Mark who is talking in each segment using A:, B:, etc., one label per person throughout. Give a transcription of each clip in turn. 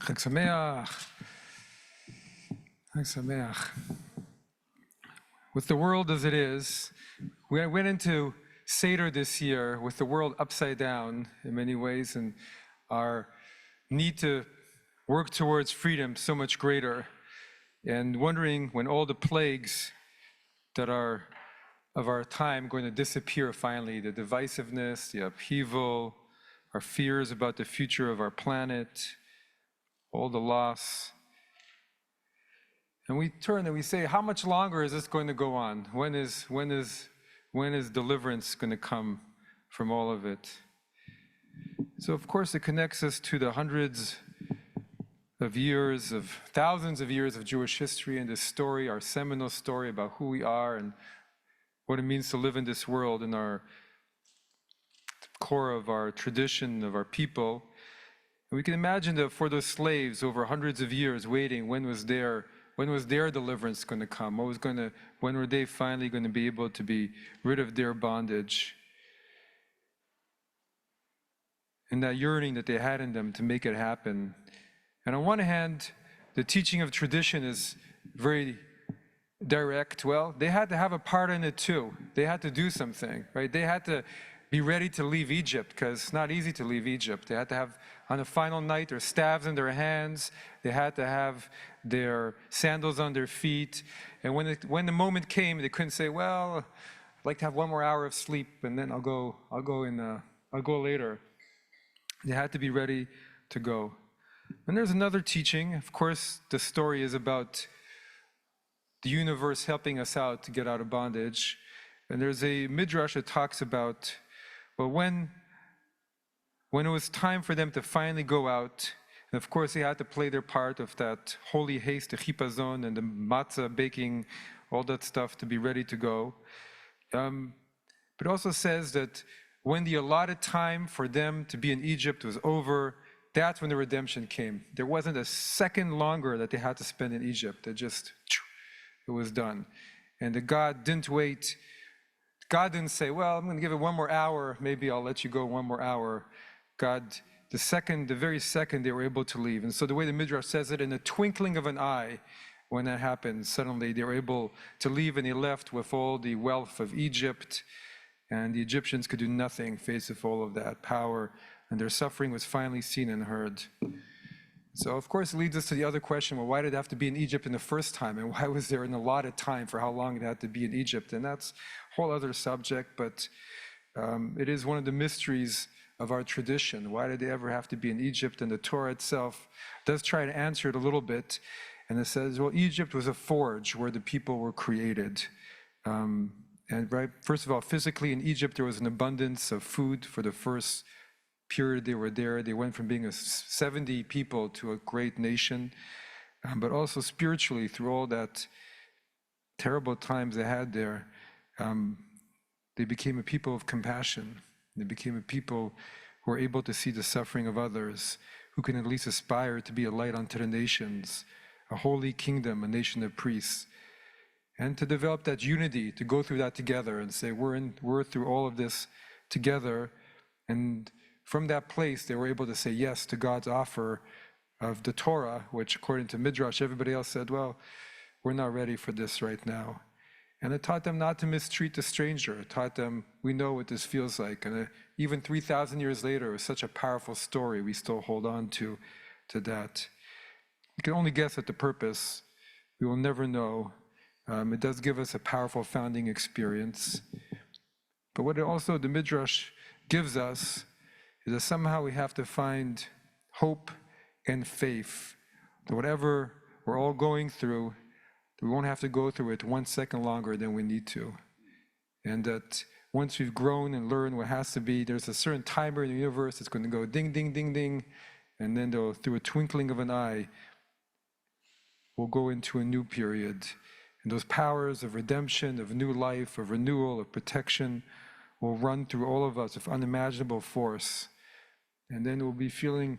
A: Chag Sameach. Chag Sameach. With the world as it is, we went into Seder this year with the world upside down in many ways, and our need to work towards freedom so much greater, and wondering when all the plagues that are of our time going to disappear finally, the divisiveness, the upheaval, our fears about the future of our planet, all the loss. And we turn and we say, how much longer is this going to go on? When is deliverance going to come from all of it? So of course it connects us to the hundreds of years, of thousands of years of Jewish history and this story, our seminal story about who we are and what it means to live in this world and our core of our tradition, of our people. And we can imagine that for those slaves over hundreds of years waiting, when was their deliverance going to come? When were they finally going to be able to be rid of their bondage? And that yearning that they had in them to make it happen. And on one hand, the teaching of tradition is very direct. Well, they had to have a part in it too. They had to do something, right? They had to be ready to leave Egypt, because it's not easy to leave Egypt. They had to have, on the final night, their staves in their hands. They had to have their sandals on their feet. And when the moment came, they couldn't say, well, I'd like to have one more hour of sleep, and then I'll go later. They had to be ready to go. And there's another teaching. Of course, the story is about the universe helping us out to get out of bondage. And there's a midrash that talks about, well, when it was time for them to finally go out, and of course they had to play their part of that holy haste, the chipazon and the matzah baking, all that stuff to be ready to go. But it also says that when the allotted time for them to be in Egypt was over, that's when the redemption came. There wasn't a second longer that they had to spend in Egypt. It was done. And the God didn't wait. God didn't say, well, I'm going to give it one more hour. Maybe I'll let you go one more hour. God, the very second they were able to leave. And so the way the Midrash says it, in the twinkling of an eye, when that happened, suddenly they were able to leave, and they left with all the wealth of Egypt. And the Egyptians could do nothing face of all of that power. And their suffering was finally seen and heard. So of course it leads us to the other question, well, why did it have to be in Egypt in the first time? And why was there an allotted time for how long it had to be in Egypt? And that's a whole other subject, but it is one of the mysteries of our tradition. Why did they ever have to be in Egypt? And the Torah itself does try to answer it a little bit. And it says, well, Egypt was a forge where the people were created. And right, first of all, physically in Egypt, there was an abundance of food for the first period they were there. They went from being 70 people to a great nation, but also spiritually through all that terrible times they had there, they became a people of compassion. They became a people who were able to see the suffering of others, who can at least aspire to be a light unto the nations, a holy kingdom, a nation of priests, and to develop that unity, to go through that together and say, we're through all of this together. And from that place, they were able to say yes to God's offer of the Torah, which according to Midrash, everybody else said, well, we're not ready for this right now. And it taught them not to mistreat the stranger. It taught them, we know what this feels like. And even 3,000 years later, it was such a powerful story. We still hold on to that. We can only guess at the purpose. We will never know. It does give us a powerful founding experience. But what it also, the Midrash gives us, is that somehow we have to find hope and faith that whatever we're all going through, we won't have to go through it 1 second longer than we need to. And that once we've grown and learned what has to be, there's a certain timer in the universe that's going to go ding, ding, ding, ding, and then through a twinkling of an eye, we'll go into a new period. And those powers of redemption, of new life, of renewal, of protection will run through all of us with unimaginable force. And then we'll be feeling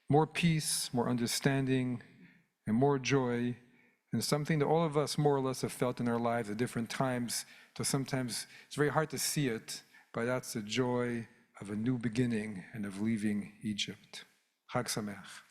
A: more peace, more understanding, and more joy, and something that all of us more or less have felt in our lives at different times. So sometimes it's very hard to see it, but that's the joy of a new beginning and of leaving Egypt. Chag Sameach.